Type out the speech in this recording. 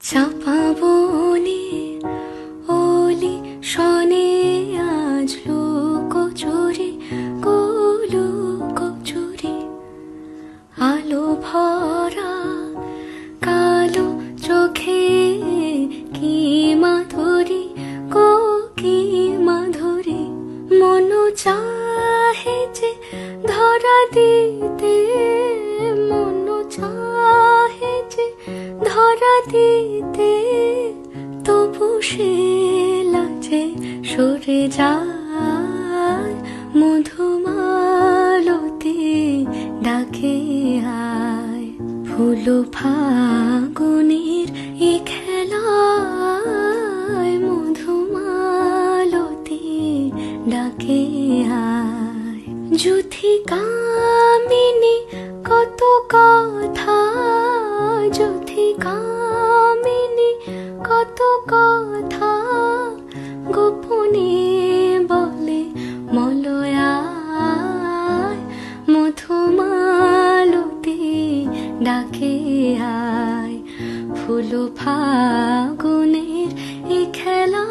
চাপা বনে ওলি শনে আজ লুকোচুরি লুকোচুরি আলো ভরা কালো চোখে কি মাধুরী কি মাধুরী মন চাহে যে ধরা দিতে মন চাহে যে ধরা দিতে তবু সে লাজে সরে যায় মধুমালতি ডাকে আয় ফুল ফাগুনের এ খেলায় মধুমালতি ডাকে আয় যুথি কামিনী কত কথা যুথি কামিনী কত কথা গোপনে বলে মলয়ায় মধুমালতি ডাকে আয় ফুল ফাগুনের এ খেলা